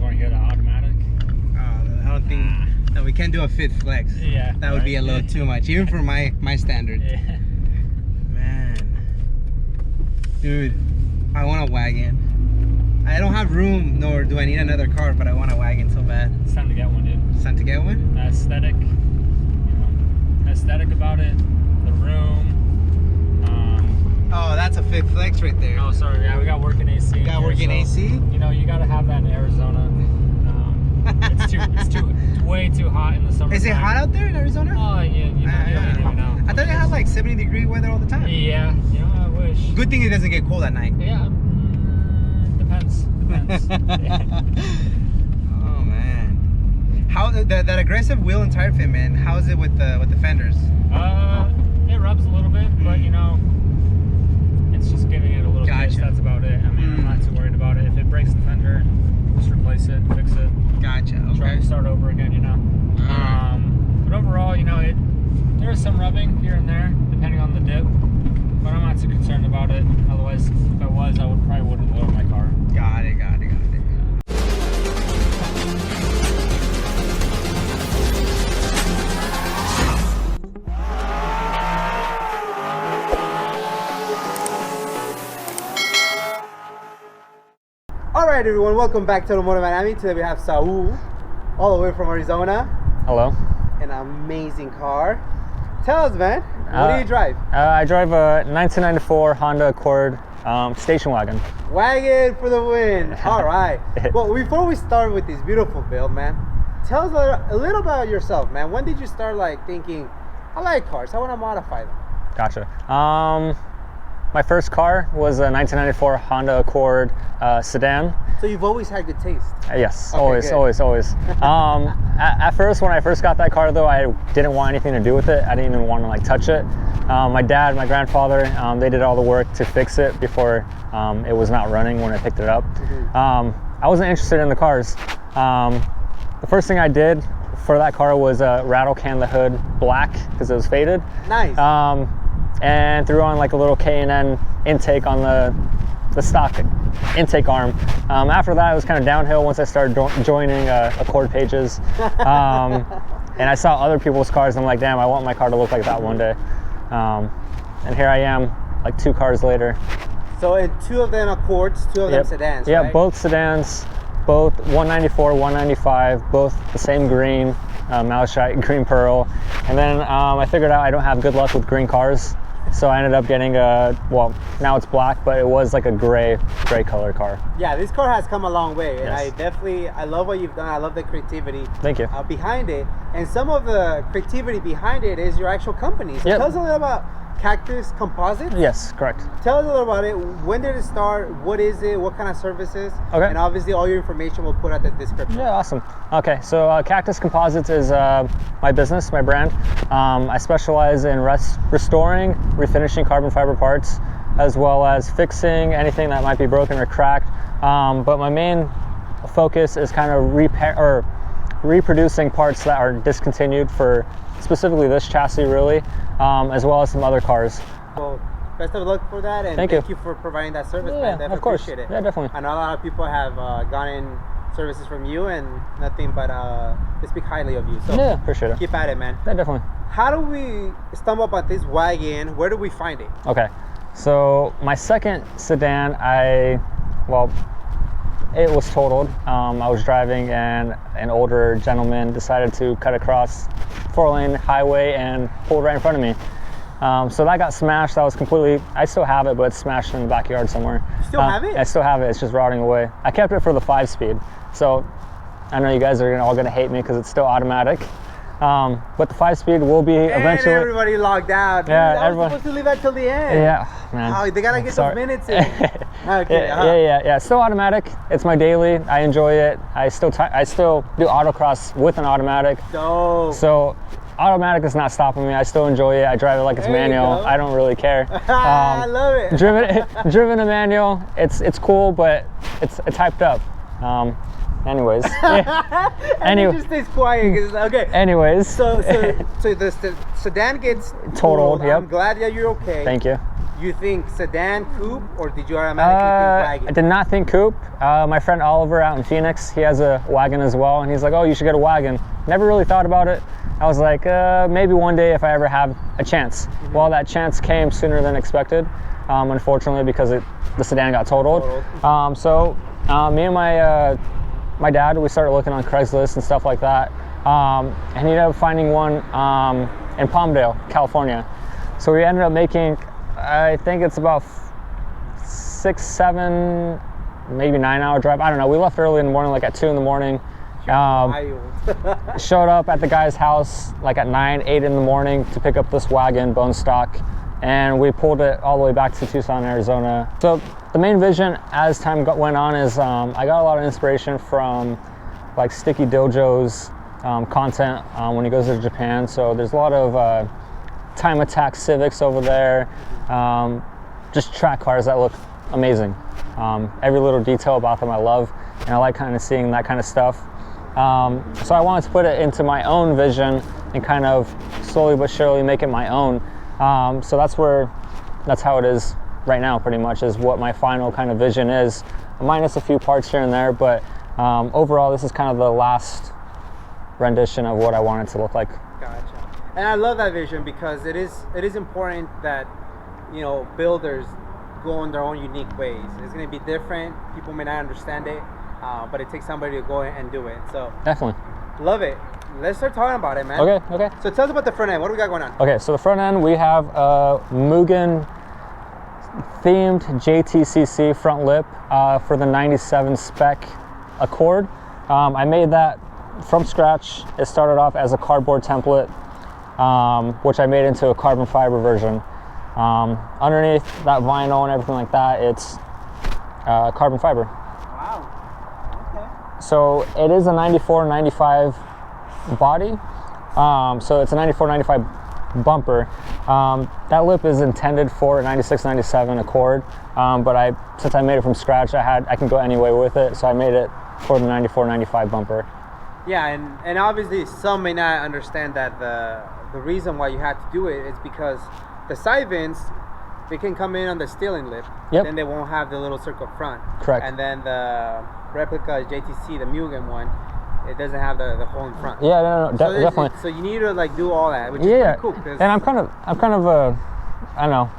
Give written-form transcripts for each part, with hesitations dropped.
want to hear the automatic? I don't think. No, we can't do a fifth flex. Yeah. That would be a little too much, even for my standard. Yeah. Man, dude, I want a wagon. I don't have room, nor do I need another car, but I want a wagon so bad. It's time to get one, dude. It's time to get one? Aesthetic, aesthetic about it, the room. Oh, that's a fifth flex right there. Oh, sorry, yeah, we got working AC. You got working AC? You know, you gotta have that in Arizona. It's way too hot in the summer. Is it hot out there in Arizona? Oh, yeah, you don't even know. I thought it had like 70-degree weather all the time. Yeah, you know, I wish. Good thing it doesn't get cold at night. Yeah, depends. Yeah. Oh man, how that aggressive wheel and tire fit, man? How is it with the fenders? It rubs a little bit, but you know, it's just giving it a little kiss. That's about it. I mean, I'm not too worried about it. If it breaks the fender, just replace it, fix it. Gotcha. Okay. Try to start over again, you know. But overall, you know, there's some rubbing here and there, depending on the dip. But I'm not too concerned about it. Otherwise, if I was, I probably wouldn't load my car. Got it. Alright everyone, welcome back to Automotive Miami. Today we have Saul, all the way from Arizona. Hello. An amazing car. Tell us, man, what do you drive? I drive a 1994 Honda Accord station wagon. Wagon for the win. Alright. Well, before we start with this beautiful build, man, tell us a little about yourself, man. When did you start like thinking, I like cars, I want to modify them? Gotcha. My first car was a 1994 Honda Accord sedan. So you've always had good taste? Yes, okay, always. At first, when I first got that car though, I didn't want anything to do with it. I didn't even want to like touch it. My dad, my grandfather, they did all the work to fix it before it was not running when I picked it up. I wasn't interested in the cars. The first thing I did for that car was rattle can the hood black because it was faded. Nice. And threw on like a little K&N intake on the stock intake arm. After that, it was kind of downhill once I started joining Accord pages. And I saw other people's cars, and I'm like, damn, I want my car to look like that one day. And here I am, like 2 cars later. So in 2 of them Accords, 2 of them sedans, yeah, right? both sedans, both 194, 195, both the same green, malachite, green pearl. And then I figured out I don't have good luck with green cars. So I ended up getting well, now it's black, but it was like a gray color car. Yeah, this car has come a long way. Yes. And I love what you've done. I love the creativity. Thank you. Behind it. And some of the creativity behind it is your actual company. So tell us a little about Cactus Composite? Yes, correct. Tell us a little about it. When did it start? What is it? What kind of services? Okay. And obviously all your information we'll put at the description. Yeah, awesome. Okay, so Cactus Composites is my business, my brand. I specialize in restoring, refinishing carbon fiber parts, as well as fixing anything that might be broken or cracked. But my main focus is kind of reproducing parts that are discontinued for specifically this chassis really, as well as some other cars. Well, best of luck for that, and thank you for providing that service, man. Definitely of course. Appreciate it. Yeah, definitely. I know a lot of people have gotten services from you and nothing but they speak highly of you. So yeah, appreciate it. Keep at it, man. Yeah, definitely. How do we stumble upon this wagon? Where do we find it? Okay, so my second sedan, it was totaled. I was driving and an older gentleman decided to cut across 4-lane highway and pulled right in front of me. So that got smashed. That was completely, I still have it, but it's smashed in the backyard somewhere. You still have it? I still have it, it's just rotting away. I kept it for the 5-speed. So I know you guys are all gonna hate me because it's still automatic. But the 5-speed will be eventually. And everybody logged out. Yeah, I was supposed to leave that till the end. Yeah, man. Oh, they gotta get those minutes in. Okay, yeah. Still automatic. It's my daily. I enjoy it. I still do autocross with an automatic. Dope. So automatic is not stopping me. I still enjoy it. I drive it like it's manual. I don't really care. I love it. Driven a manual. It's cool, but it's hyped up. Anyways. Anyway, just stays quiet. Okay. Anyways. So the sedan gets totaled. Yep. I'm glad that you're okay. Thank you. you think sedan, coupe, or did you automatically think I wagon? did not think coupe. My friend Oliver out in Phoenix, he has a wagon as well, and he's like, oh, you should get a wagon. Never really thought about it. I was like, maybe one day if I ever have a chance. Well, that chance came sooner than expected, unfortunately, because the sedan got totaled. So me and my dad, we started looking on Craigslist and stuff like that, and he ended up finding one in Palmdale, California. So we ended up making, I think it's about 6, 7, maybe 9-hour drive. I don't know. We left early in the morning, like at 2 in the morning. Showed up at the guy's house like at 9, 8 in the morning to pick up this wagon, bone stock, and we pulled it all the way back to Tucson, Arizona. So the main vision as time went on is I got a lot of inspiration from like Sticky Dojo's content when he goes to Japan. So there's a lot of time attack Civics over there, just track cars that look amazing. Every little detail about them I love, and I like kind of seeing that kind of stuff. So I wanted to put it into my own vision and kind of slowly but surely make it my own. So that's how it is right now, pretty much, is what my final kind of vision is, minus a few parts here and there, but overall this is kind of the last rendition of what I want it to look like. Gotcha. And I love that vision because it is important that, you know, builders go in their own unique ways. It's going to be different. People may not understand it, but it takes somebody to go and do it. So Definitely. love it. Let's start talking about it, man. Okay. So tell us about the front end. What do we got going on? Okay, so the front end, we have a Mugen themed JTCC front lip for the 97 spec Accord. I made that from scratch. It started off as a cardboard template, which I made into a carbon fiber version. Underneath that vinyl and everything like that, it's carbon fiber. Wow. Okay. So it is a 94-95 body. So it's a 94-95 bumper. That lip is intended for a 96-97 Accord, but since I made it from scratch, I can go any way with it. So I made it for the 94-95 bumper. Yeah, and obviously some may not understand that the reason why you had to do it is because the side vents, they can come in on the steering lip, then they won't have the little circle front. Correct. And then the replica JTC, the Mugen one, it doesn't have the hole in front. Yeah, no, definitely. So you need to like do all that, which is pretty cool. And I'm kind of I don't know,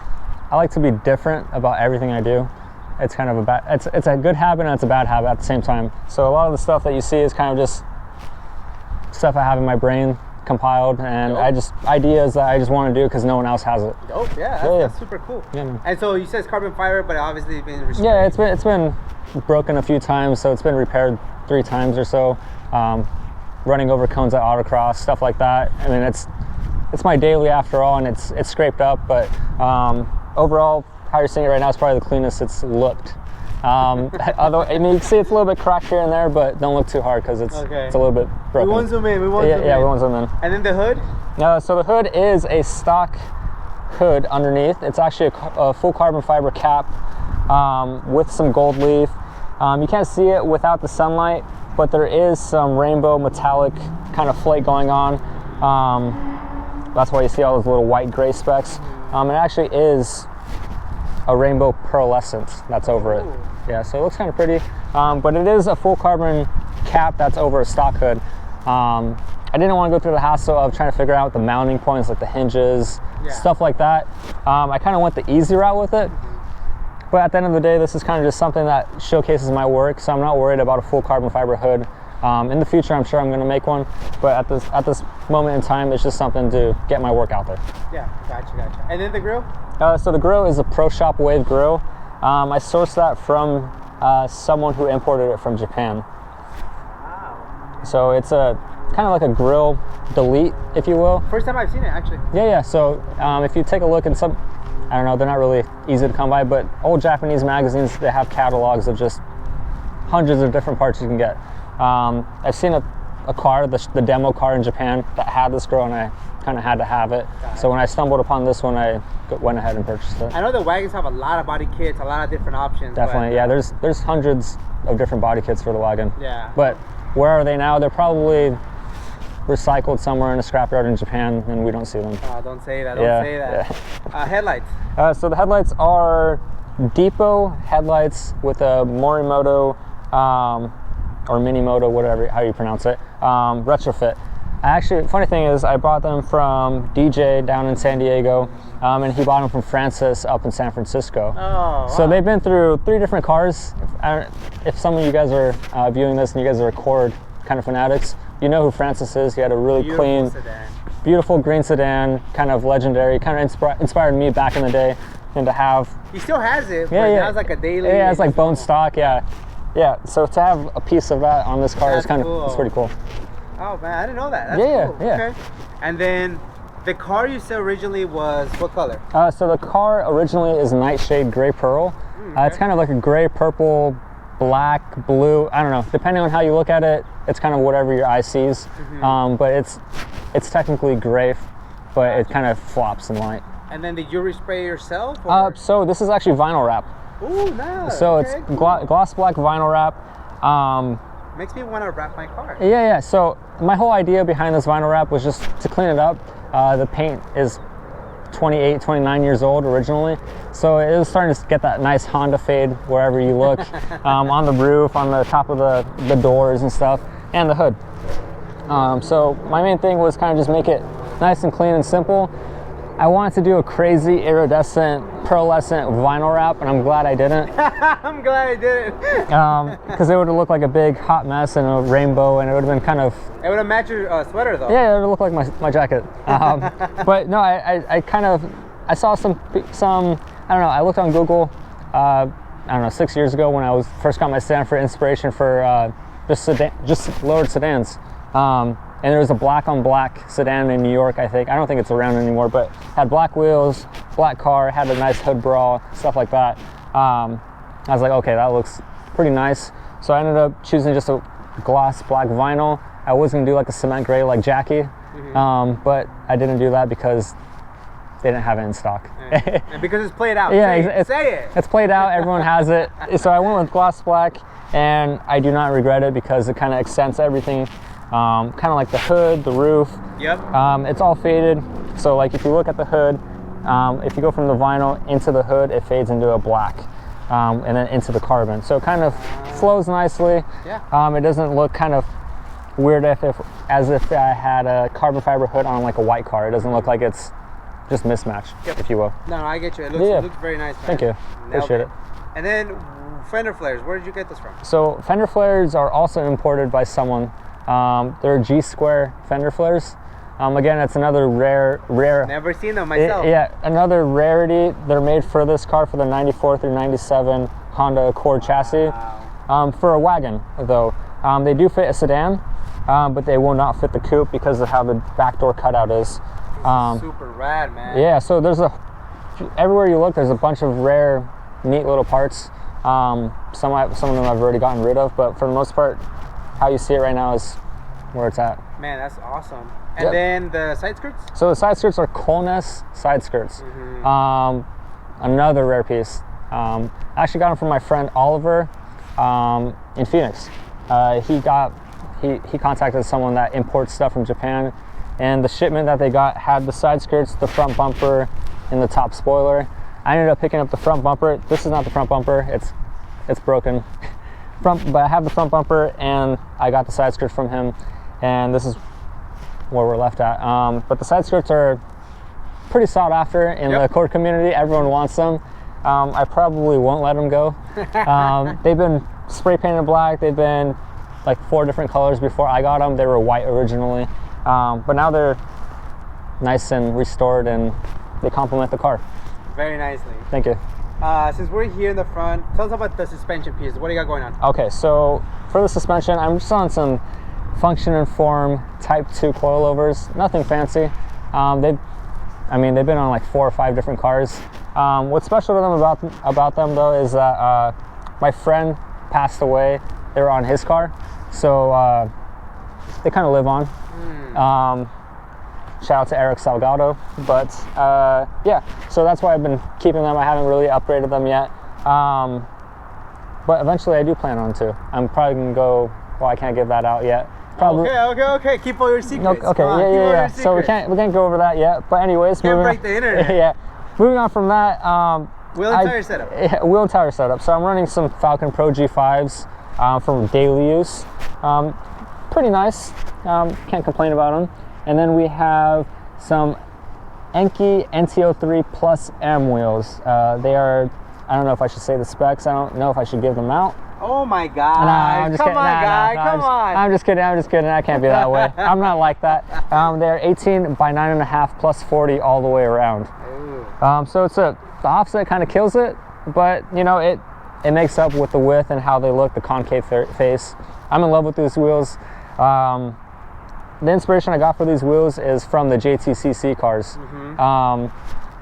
I like to be different about everything I do. It's kind of it's a good habit and it's a bad habit at the same time. So a lot of the stuff that you see is kind of just stuff I have in my brain compiled, and ideas that I just want to do because no one else has it. Oh that's super cool. Yeah, man. And so you said it's carbon fiber, but obviously it's been restored. Yeah, it's been broken a few times, so it's been repaired 3 times or so. Running over cones at autocross, stuff like that. I mean, it's my daily after all, and it's scraped up, but overall, how you're seeing it right now is probably the cleanest it's looked. Although, I mean, you can see it's a little bit cracked here and there, but don't look too hard because it's a little bit broken. We won't zoom in. We won't zoom in. And then the hood? So the hood is a stock hood underneath. It's actually a full carbon fiber cap with some gold leaf. You can't see it without the sunlight, but there is some rainbow metallic kind of flake going on. That's why you see all those little white gray specks. It actually is a rainbow pearlescent that's over it. Yeah, so it looks kind of pretty, but it is a full carbon cap that's over a stock hood. I didn't want to go through the hassle of trying to figure out the mounting points, like the hinges, stuff like that. I kind of went the easy route with it, but at the end of the day, this is kind of just something that showcases my work, so I'm not worried about a full carbon fiber hood. In the future, I'm sure I'm going to make one, but at this moment in time, it's just something to get my work out there. Yeah, gotcha. And then the grill? So the grill is a Pro Shop Wave grill. I sourced that from someone who imported it from Japan. Wow. So it's a kind of like a grill delete, if you will. First time I've seen it, actually. Yeah. So if you take a look in some, I don't know, they're not really easy to come by, but old Japanese magazines, they have catalogs of just hundreds of different parts you can get. I've seen a car, the demo car in Japan that had this grill, and I kind of had to have it. So when I stumbled upon this one, I went ahead and purchased it. I know the wagons have a lot of body kits, a lot of different options. Definitely, yeah. There's hundreds of different body kits for the wagon. Yeah. But where are they now? They're probably recycled somewhere in a scrapyard in Japan, and we don't see them. Don't say that. Don't say that. Headlights. So the headlights are depot headlights with a Morimoto or Minimoto, whatever how you pronounce it, retrofit. Actually, funny thing is, I bought them from DJ down in San Diego, and he bought them from Francis up in San Francisco. Oh, so they've been through 3 different cars. If some of you guys are viewing this and you guys are Accord kind of fanatics, you know who Francis is. He had a really clean, beautiful green sedan, kind of legendary, kind of inspired me back in the day, and to have. He still has it. But now it's like a daily. Yeah, it's like bone stock. Yeah. So to have a piece of that on this car is kind of it's pretty cool. Oh man, I didn't know that. That's cool. Yeah. Okay. And then the car you said originally was what color? So the car originally is Nightshade Gray Pearl. It's kind of like a gray, purple, black, blue. I don't know. Depending on how you look at it, it's kind of whatever your eye sees. But it's technically gray, but it kind of flops in light. And then did you respray yourself? So this is actually vinyl wrap. Ooh, nice. So it's gloss black vinyl wrap. Makes me want to wrap my car. Yeah. So my whole idea behind this vinyl wrap was just to clean it up. The paint is 28, 29 years old originally. So it was starting to get that nice Honda fade wherever you look, on the roof, on the top of the doors and stuff, and the hood. So my main thing was kind of just make it nice and clean and simple. I wanted to do a crazy iridescent, pearlescent vinyl wrap, and I'm glad I didn't. I'm glad I didn't. Because it would have looked like a big hot mess and a rainbow, and it would have been kind of... It would have matched your sweater, though. Yeah, it would look like my jacket. But no, I saw some, I don't know, I looked on Google, I don't know, 6 years ago when I first got my sedan for inspiration for just lowered sedans. And there was a black on black sedan in New York, I think. I don't think it's around anymore, but had black wheels, black car, had a nice hood brawl, stuff like that. I was like, okay, that looks pretty nice. So I ended up choosing just a gloss black vinyl. I was gonna do like a cement gray like Jackie, but I didn't do that because they didn't have it in stock. And because it's played out. Yeah, say it. It's played out, everyone has it. So I went with gloss black, and I do not regret it because it kind of accents everything. Kind of like the hood, the roof. Yep. It's all faded. So like if you look at the hood, if you go from the vinyl into the hood, it fades into a black, and then into the carbon. So it kind of flows nicely. Yeah. It doesn't look kind of weird as if I had a carbon fiber hood on like a white car. It doesn't look like it's just mismatched, if you will. No, I get you. It looks very nice, man. Thank you. Appreciate it. And then fender flares. Where did you get this from? So fender flares are also imported by someone. They're G-square fender flares. Again, it's another rare. Never seen them myself. Another rarity. They're made for this car for the 94 through 97 Honda Accord chassis. For a wagon, though. They do fit a sedan, but they will not fit the coupe because of how the back door cutout is. Super rad, man. Yeah, so everywhere you look, there's a bunch of rare, neat little parts. Some of them I've already gotten rid of, but for the most part, how you see it right now is where it's at. Man, that's awesome. And then the side skirts? So the side skirts are Colness side skirts. Another rare piece. I actually got them from my friend Oliver in Phoenix. He contacted someone that imports stuff from Japan, and the shipment that they got had the side skirts, the front bumper, and the top spoiler. I ended up picking up the front bumper. This is not the front bumper. It's broken. But I have the front bumper, and I got the side skirts from him, and this is where we're left at. But the side skirts are pretty sought after in the Accord community. Everyone wants them. I probably won't let them go. They've been spray painted black. They've been like 4 different colors before I got them. They were white originally, but now they're nice and restored, and they complement the car. Very nicely. Thank you. Since we're here in the front, tell us about the suspension piece. What do you got going on? Okay, so for the suspension, I'm just on some Function and Form Type 2 coilovers. Nothing fancy. They've been on like 4 or 5 different cars. What's special to them about them though is that my friend passed away. They were on his car, so they kind of live on. Shout out to Eric Salgado, but so that's why I've been keeping them. I haven't really upgraded them yet, but eventually I do plan on to. I'm probably gonna go, well, I can't give that out yet, Probably. Okay. Keep all your secrets. Okay, Come on, keep all yeah. your So we secrets. can't go over that yet. But anyways, Can't moving break on. the internet. Yeah. Moving on from that. Wheel and tire setup. Yeah, wheel and tire setup. So I'm running some Falcon Pro G5s from daily use. Pretty nice. Can't complain about them. And then we have some Enki NTO3 Plus M wheels. They are, I don't know if I should say the specs. I don't know if I should give them out. Oh my God! I'm just kidding. Come on! I'm just kidding. I can't be that way. I'm not like that. They're 18 by 9.5 plus 40 all the way around. So the offset kind of kills it, but you know it makes up with the width and how they look, the concave face. I'm in love with these wheels. The inspiration I got for these wheels is from the JTCC cars.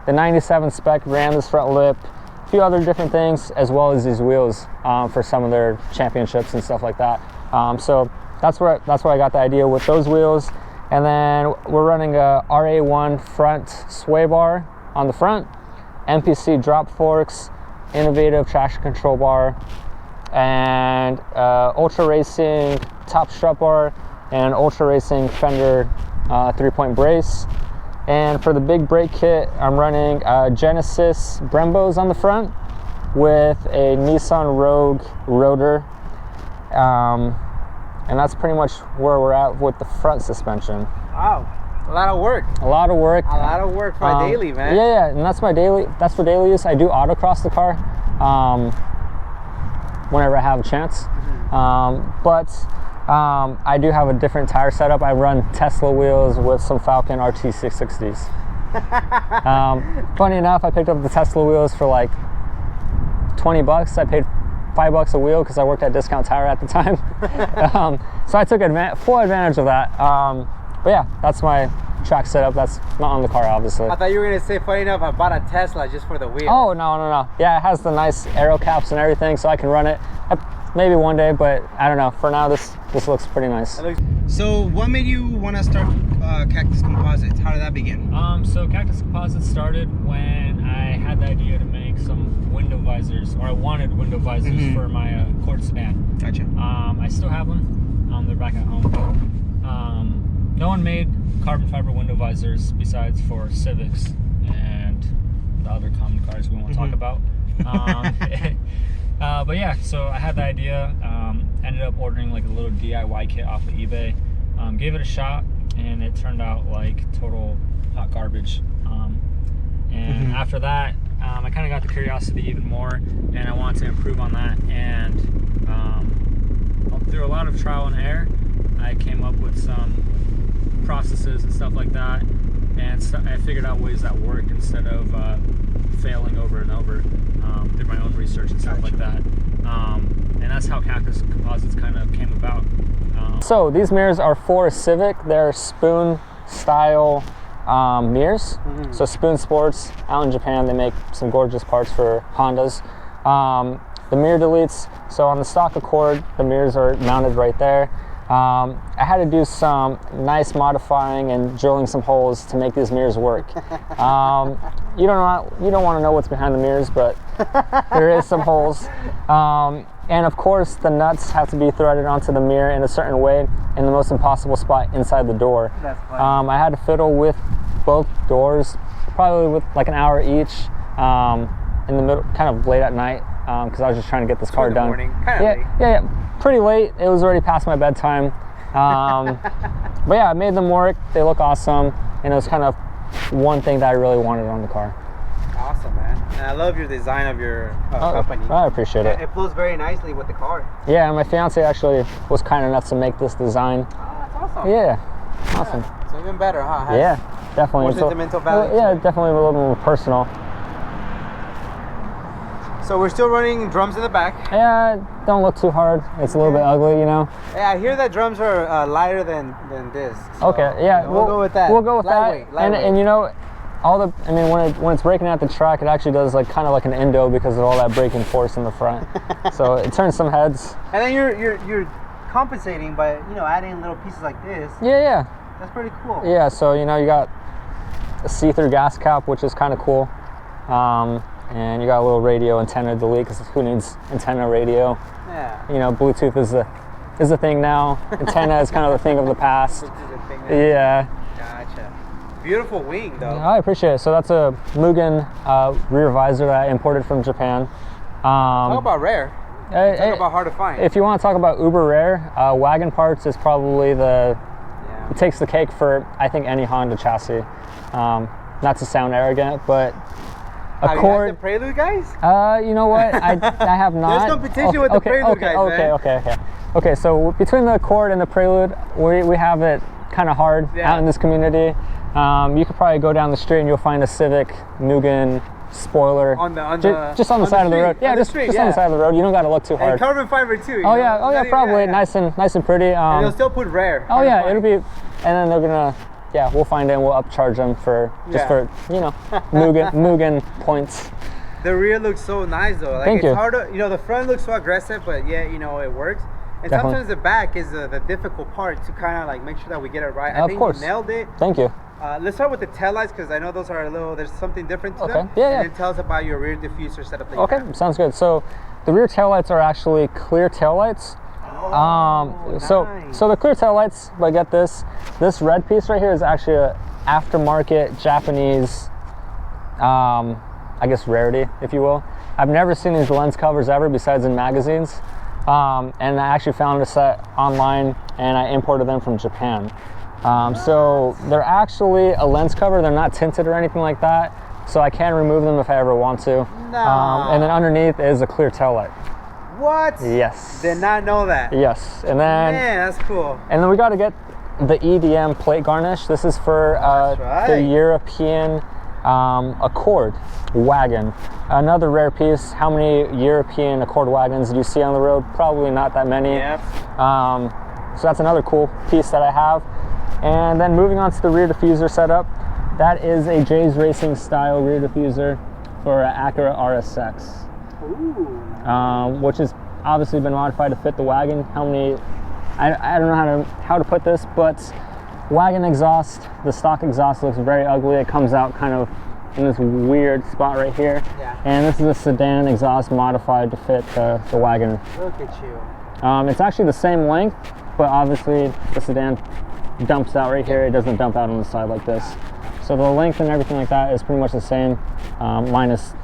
The 97 spec ran this front lip, a few other different things, as well as these wheels for some of their championships and stuff like that. So that's where I got the idea with those wheels. And then we're running a RA1 front sway bar on the front, MPC drop forks, innovative traction control bar, and Ultra Racing top strut bar, and Ultra Racing Fender 3-point brace. And for the big brake kit, I'm running Genesis Brembos on the front with a Nissan Rogue rotor. And that's pretty much where we're at with the front suspension. Wow, a lot of work. A lot of work. A lot of work for a daily, man. Yeah, and that's for daily use. I do autocross the car whenever I have a chance. But I do have a different tire setup. I run Tesla wheels with some Falcon RT660s. Funny enough, I picked up the Tesla wheels for like 20 bucks. I paid $5 a wheel because I worked at Discount Tire at the time. So I took full advantage of that. But yeah, that's my track setup. That's not on the car, obviously. I thought you were gonna say, funny enough, I bought a Tesla just for the wheel. Oh, no. Yeah, it has the nice aero caps and everything, so I can run it. Maybe one day, but I don't know. For now, this looks pretty nice. So what made you want to start Cactus Composites? How did that begin? So Cactus Composites started when I had the idea to make some window visors, or I wanted window visors for my Accord sedan. Gotcha. I still have them. They're back at home. No one made carbon fiber window visors besides for Civics and the other common cars we won't talk about. But yeah, so I had the idea, ended up ordering like a little DIY kit off of eBay, gave it a shot, and it turned out like total hot garbage. And after that, I kind of got the curiosity even more, and I wanted to improve on that. And through a lot of trial and error, I came up with some processes and stuff like that, and I figured out ways that work instead of failing over and over. Did my own research and stuff like that, and that's how Cactus Composites kind of came about. So these mirrors are for a Civic. They're Spoon style mirrors. So Spoon Sports out in Japan, they make some gorgeous parts for Hondas. The mirror deletes, so on the stock Accord, the mirrors are mounted right there. I had to do some nice modifying and drilling some holes to make these mirrors work. You don't want to know what's behind the mirrors, but there is some holes. And of course, the nuts have to be threaded onto the mirror in a certain way in the most impossible spot inside the door. That's funny. I had to fiddle with both doors, probably with like an hour each, in the middle, kind of late at night, because I was just trying to get this car done. Morning. Kind of late. Yeah. Pretty late. It was already past my bedtime. But yeah, I made them work. They look awesome, and it was kind of one thing that I really wanted on the car. Awesome, man. And I love your design of your company. I appreciate it. It flows very nicely with the car. Yeah, and my fiance actually was kind enough to make this design. Oh, that's awesome. Yeah, awesome. So even better, huh? Yeah, definitely. More sentimental value. Yeah, definitely a little more personal. So we're still running drums in the back. Yeah, don't look too hard. It's a little bit ugly, you know. Yeah, I hear that drums are lighter than discs. So, Okay, yeah, we'll go with that. We'll go with lightweight, that. lightweight. And you know, when it's breaking out the track, it actually does like kind of like an endo because of all that braking force in the front. So it turns some heads. And then you're compensating by adding little pieces like this. Yeah. That's pretty cool. Yeah, so you got a see-through gas cap, which is kind of cool. And you got a little radio antenna delete, because who needs antenna radio? Yeah. Bluetooth is is the thing now. Antenna is kind of the thing of the past. Which is a thing now. Yeah. Gotcha. Beautiful wing, though. I appreciate it. So that's a Mugen rear visor that I imported from Japan. Talk about rare. Talk about hard to find. If you want to talk about uber rare, Wagon parts is probably it takes the cake for, I think, any Honda chassis. Not to sound arrogant, but Have you guys the Prelude guys? You know what? I have not. There's competition with the Prelude guys, man. Okay, so between the Accord and the Prelude, we have it kind of hard out in this community. You could probably go down the street and you'll find a Civic Mugen spoiler just on the side of the road. Yeah, just on the side of the road. You don't got to look too hard. And carbon fiber too. Oh yeah, probably nice and pretty. And they'll still put rare. Oh yeah, it'll be, and then they're gonna. Yeah, we'll find it and we'll upcharge them for Mugen points. The rear looks so nice though. Like Thank you. It's hard to, the front looks so aggressive, but it works. And Definitely. sometimes the back is the difficult part to kind of like make sure that we get it right. I think course. you nailed it. Thank you. Let's start with the taillights because I know those are there's something different to them. Yeah, And then tell us about your rear diffuser setup that you Okay, have. sounds good. So the rear taillights are actually clear taillights. Nice. So the clear taillights, but get this red piece right here is actually a aftermarket Japanese, I guess rarity, if you will. I've never seen these lens covers ever besides in magazines. And I actually found a set online and I imported them from Japan. So they're actually a lens cover. They're not tinted or anything like that. So I can remove them if I ever want to. No. And then underneath is a clear taillight. What? Yes. Did not know that. Yes. And then Man, that's cool. And then we got to get the EDM plate garnish. This is for the European Accord Wagon. Another rare piece. How many European Accord wagons do you see on the road? Probably not that many. Yep. So that's another cool piece that I have. And then moving on to the rear diffuser setup. That is a Jay's Racing style rear diffuser for an Acura RSX. Ooh. Which has obviously been modified to fit the wagon. I don't know how to put this, but wagon exhaust, the stock exhaust looks very ugly. It comes out kind of in this weird spot right here. Yeah. And this is a sedan exhaust modified to fit the wagon. Look at you. It's actually the same length, but obviously the sedan dumps out right here. It doesn't dump out on the side like this. So the length and everything like that is pretty much the same, minus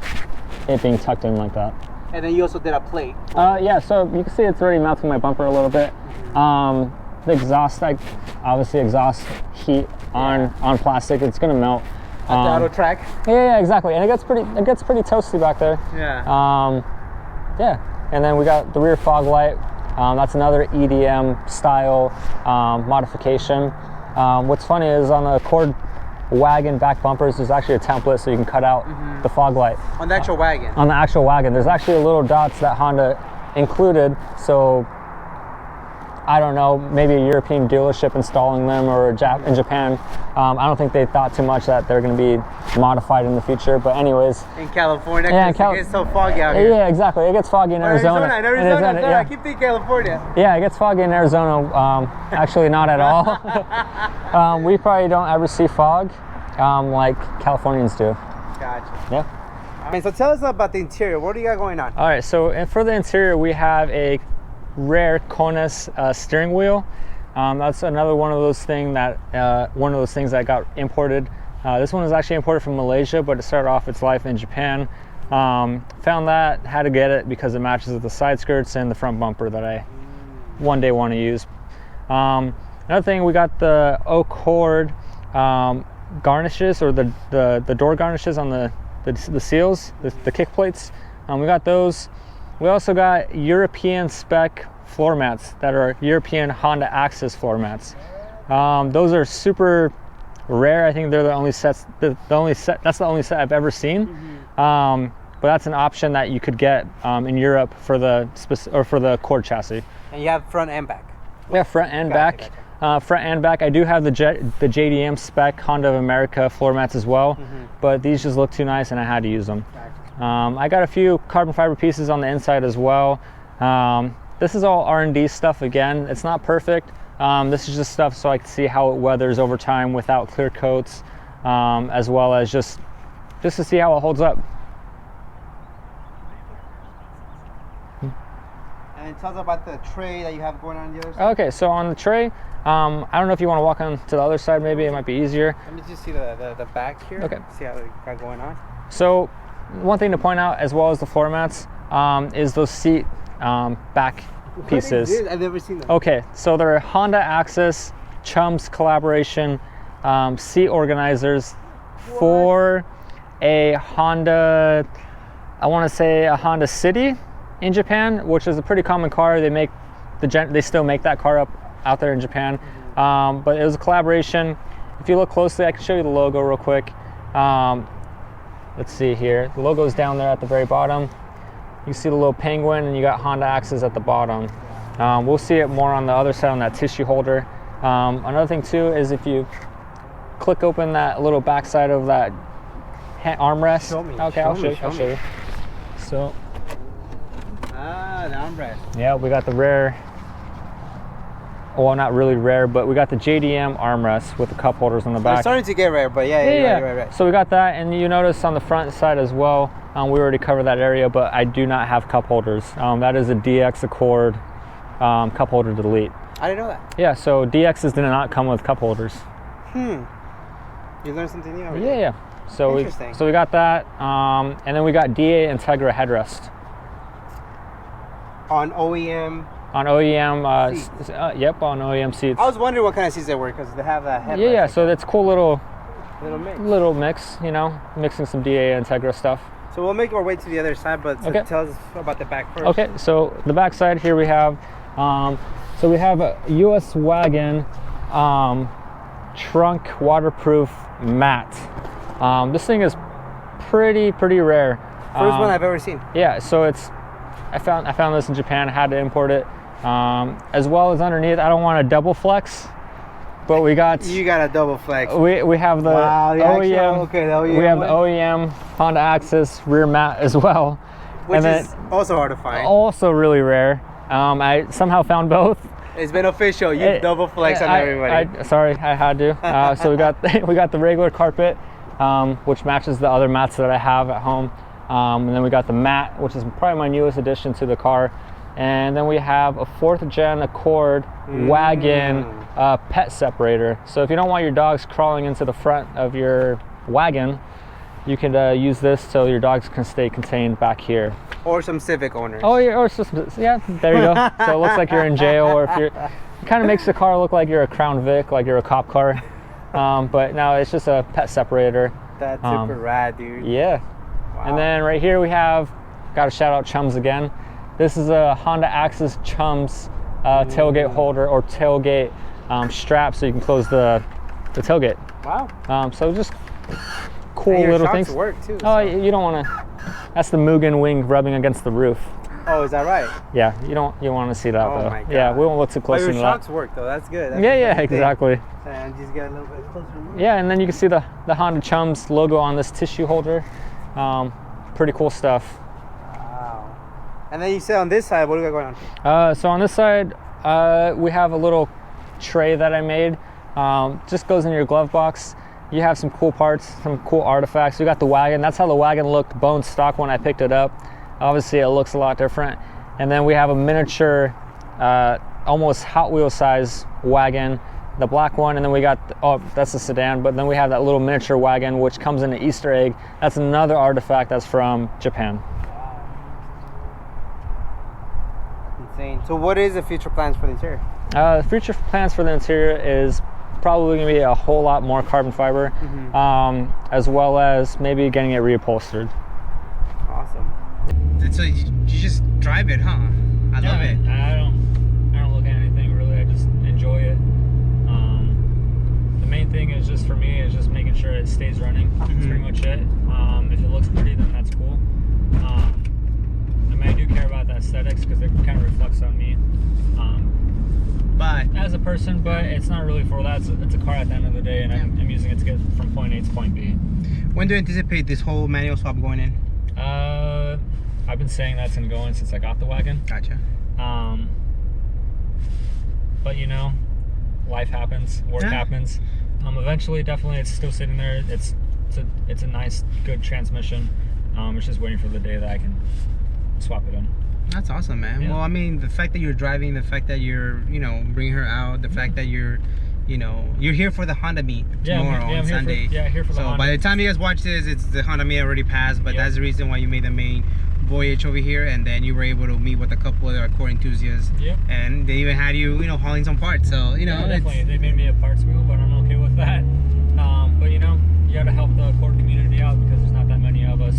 it being tucked in like that. And then you also did a plate. Yeah, so you can see it's already melting my bumper a little bit. The exhaust, obviously exhaust heat on plastic, it's gonna melt. The auto track. Yeah, exactly. And it gets pretty toasty back there. Yeah. Yeah. And then we got the rear fog light. That's another EDM style modification. What's funny is on the Accord Wagon back bumpers, there's actually a template so you can cut out the fog light. On the actual wagon? On the actual wagon. There's actually a little dots that Honda included, so I don't know, maybe a European dealership installing them or in Japan. I don't think they thought too much that they're going to be modified in the future, but anyways. In California, because it gets so foggy out here. Yeah, exactly. It gets foggy in Arizona. In Arizona. I keep thinking California. Yeah, it gets foggy in Arizona. Actually, not at all. We probably don't ever see fog like Californians do. Gotcha. Yeah. So tell us about the interior. What do you got going on? All right, so for the interior, we have a rare Konus steering wheel. That's another one of those things that got imported. This one was actually imported from Malaysia, but it started off its life in Japan. Found that, had to get it because it matches with the side skirts and the front bumper that I one day want to use. Another thing, we got the Accord garnishes, or the door garnishes on the seals, the kick plates. We got those. We also got European spec floor mats that are European Honda Axis floor mats. Those are super rare. I think they're the only sets. That's the only set I've ever seen. But that's an option that you could get in Europe for the Accord chassis. And you have front and back. Yeah, front and back. Front and back. I do have the JDM spec Honda of America floor mats as well, but these just look too nice and I had to use them. I got a few carbon fiber pieces on the inside as well. This is all R&D stuff again. It's not perfect. This is just stuff so I can see how it weathers over time without clear coats, as well as just to see how it holds up. And tell us about the tray that you have going on the other side. Okay, so on the tray, I don't know if you want to walk on to the other side. Maybe it might be easier. Let me just see the back here. Okay. See how they got going on. So one thing to point out, as well as the floor mats, is those seat back pieces. What is this? I've never seen them. Okay, so they're Honda Axis Chums collaboration seat organizers for a Honda, I want to say a Honda City in Japan, which is a pretty common car. They make they still make that car out there in Japan. But it was a collaboration. If you look closely, I can show you the logo real quick. Let's see here. The logo is down there at the very bottom. You see the little penguin, and you got Honda Axis at the bottom. We'll see it more on the other side on that tissue holder. Another thing too is if you click open that little back side of that armrest. Show me. Okay, I'll show you. So. Ah, the armrest. Yeah, we got the rare. Well, not really rare, but we got the JDM armrest with the cup holders on the back. It's starting to get rare, but yeah. Right. So we got that, and you notice on the front side as well, we already covered that area, but I do not have cup holders. That is a DX Accord cup holder delete. I didn't know that. Yeah, so DXs did not come with cup holders. You learned something new already. Yeah. So we got that, and then we got DA Integra headrest. On OEM. On OEM, yep, on OEM seats. I was wondering what kind of seats they were because they have that headrest. Yeah, so that's cool little mix, you know, mixing some DA Integra stuff. So we'll make our way to the other side, but tell us about the back first. Okay, so the back side here we have, so we have a US Wagon trunk waterproof mat. This thing is pretty rare. First one I've ever seen. Yeah, so I found this in Japan. I had to import it. As well as underneath, I don't want a double flex, but we got. You got a double flex. We have the OEM. The OEM. We have the OEM Honda Axis rear mat as well, which is also hard to find. Also really rare. I somehow found both. It's been official. You double flex on everybody. Sorry, I had to. So we got the regular carpet, which matches the other mats that I have at home. And then we got the mat, which is probably my newest addition to the car. And then we have a 4th gen Accord Wagon pet separator. So if you don't want your dogs crawling into the front of your wagon, you can use this so your dogs can stay contained back here. Or some Civic owners. Oh yeah, yeah, there you go. So it looks like you're in jail, or if it kind of makes the car look like you're a Crown Vic, like you're a cop car. But no, it's just a pet separator. That's super rad, dude. Yeah. Wow. And then right here we have, got to shout out Chums again. This is a Honda Axis Chums tailgate holder or tailgate strap, so you can close the tailgate. Wow. So just cool and your little shocks things. Work too. Oh, so. You don't want to. That's the Mugen wing rubbing against the roof. Oh, is that right? Yeah, you want to see that though. My God. Yeah, we won't look too close into that. Your shocks work though. That's good. That's yeah, exactly. And just get a little bit closer. Yeah, and then you can see the Honda Chums logo on this tissue holder. Pretty cool stuff. Wow. And then you said on this side, what do we got going on? So on this side, we have a little tray that I made. Just goes in your glove box. You have some cool parts, some cool artifacts. We got the wagon. That's how the wagon looked bone stock when I picked it up. Obviously, it looks a lot different. And then we have a miniature, almost Hot Wheels size wagon, the black one. And then we got, that's a sedan. But then we have that little miniature wagon, which comes in an Easter egg. That's another artifact that's from Japan. Insane. So what is the future plans for the interior? The future plans for the interior is probably going to be a whole lot more carbon fiber, as well as maybe getting it reupholstered. Awesome. So you just drive it, huh? I love it. I don't look at anything really. I just enjoy it. The main thing is just for me is just making sure it stays running. That's pretty much it. If it looks pretty, then that's cool. I mean, I do care about the aesthetics because it kind of reflects on me. But as a person, but it's not really for that. It's a car at the end of the day, and I'm using it to get from point A to point B. When do you anticipate this whole manual swap going in? I've been saying that's gonna go in since I got the wagon. Gotcha. But you know, life happens, work happens. Eventually, definitely, it's still sitting there. It's a nice, good transmission. It's just waiting for the day that I can swap it in. That's awesome, man. Yeah. Well, I mean, the fact that you're driving, the fact that you're, you know, bringing her out, the fact that you're, you know, you're here for the Honda meet tomorrow on Sunday. Here for the Honda. So by the time you guys watch this, it's the Honda meet already passed, but that's the reason why you made the main voyage over here, and then you were able to meet with a couple other core enthusiasts. Yep. And they even had you, you know, hauling some parts. So, you know, definitely. They made me a parts wheel, but I'm okay with that. But you know, you got to help the core community out because there's not that many of us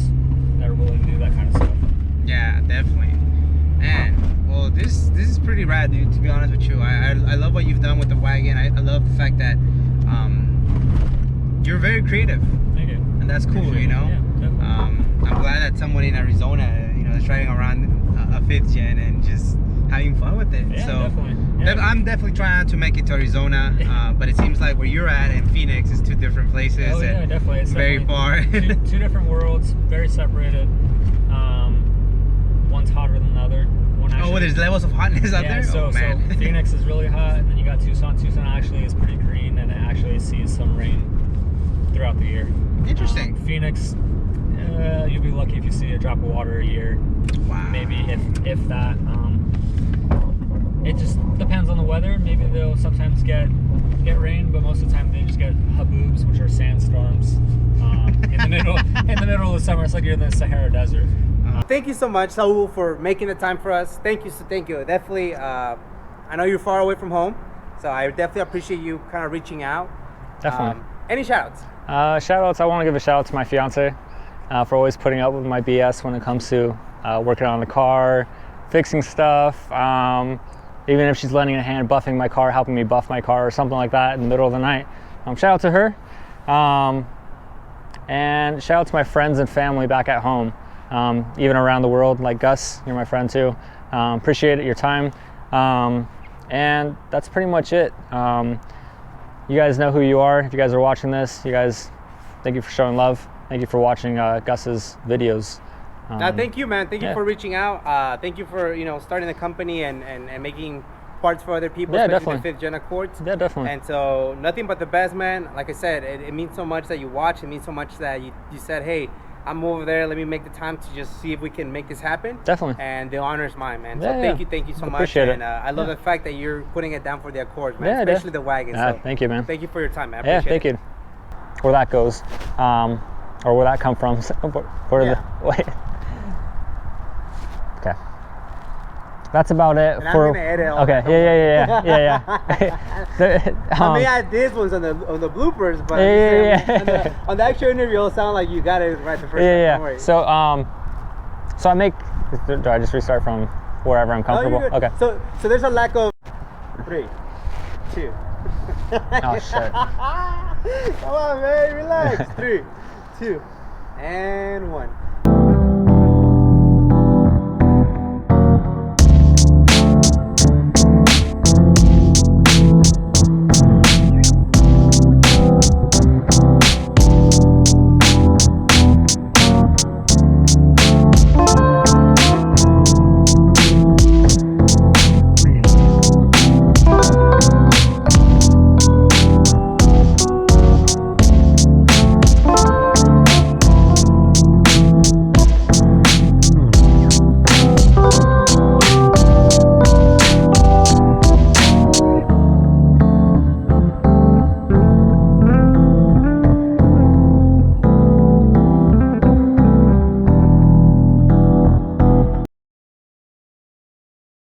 that are willing to do that kind of stuff. Yeah, definitely. Man, well, this is pretty rad, dude, to be honest with you. I love what you've done with the wagon. I love the fact that you're very creative. Thank you. And that's cool, you know? Yeah, definitely. I'm glad that someone in Arizona, you know, is driving around a 5th gen and just having fun with it. Yeah, so definitely. Yeah. I'm definitely trying to make it to Arizona, but it seems like where you're at and Phoenix is 2 different places. Oh, yeah, and definitely. It's very far. two different worlds, very separated. One's hotter than the other. Oh, there's levels of hotness out there? So, oh, man. so Phoenix is really hot, and then you got Tucson. Tucson actually is pretty green, and it actually sees some rain throughout the year. Interesting. Phoenix, you'll be lucky if you see a drop of water a year. Wow. Maybe if that. It just depends on the weather. Maybe they'll sometimes get rain, but most of the time they just get haboobs, which are sandstorms in the middle of the summer. It's like you're in the Sahara Desert. Thank you so much, Saul, for making the time for us. Thank you. Definitely, I know you're far away from home, so I definitely appreciate you kind of reaching out. Definitely. Any shout-outs? Shout-outs, I want to give a shout-out to my fiance for always putting up with my BS when it comes to working on the car, fixing stuff, even if she's lending a hand buffing my car, helping me buff my car or something like that in the middle of the night. Shout out to her. And shout out to my friends and family back at home, even around the world, like Gus, you're my friend too. Appreciate your time. And that's pretty much it. You guys know who you are. If you guys are watching this, you guys, thank you for showing love. Thank you for watching Gus's videos. Thank you, man. Thank you for reaching out. Thank you for, you know, starting the company and making parts for other people, especially the 5th gen Accords. Yeah, definitely. And so nothing but the best, man. Like I said, it means so much that you watch. It means so much that you said, hey, I'm over there. Let me make the time to just see if we can make this happen. Definitely. And the honor is mine, man. Yeah, so thank you so much. Appreciate it. And I love the fact that you're putting it down for the Accords, man. Especially the Wagon. So thank you, man. Thank you for your time, man. I appreciate thank you. Where that goes, or where that come from. Wait. Okay. That's about it. And I'm gonna edit all okay. that. Yeah. I may add these ones on the bloopers, but on the actual interview, it'll sound like you got it right the first time. Don't worry. So so I make. Do I just restart from wherever I'm comfortable? No, okay. So there's a lack of 3, 2. Oh shit. Come on, man, relax. 3, 2, and 1.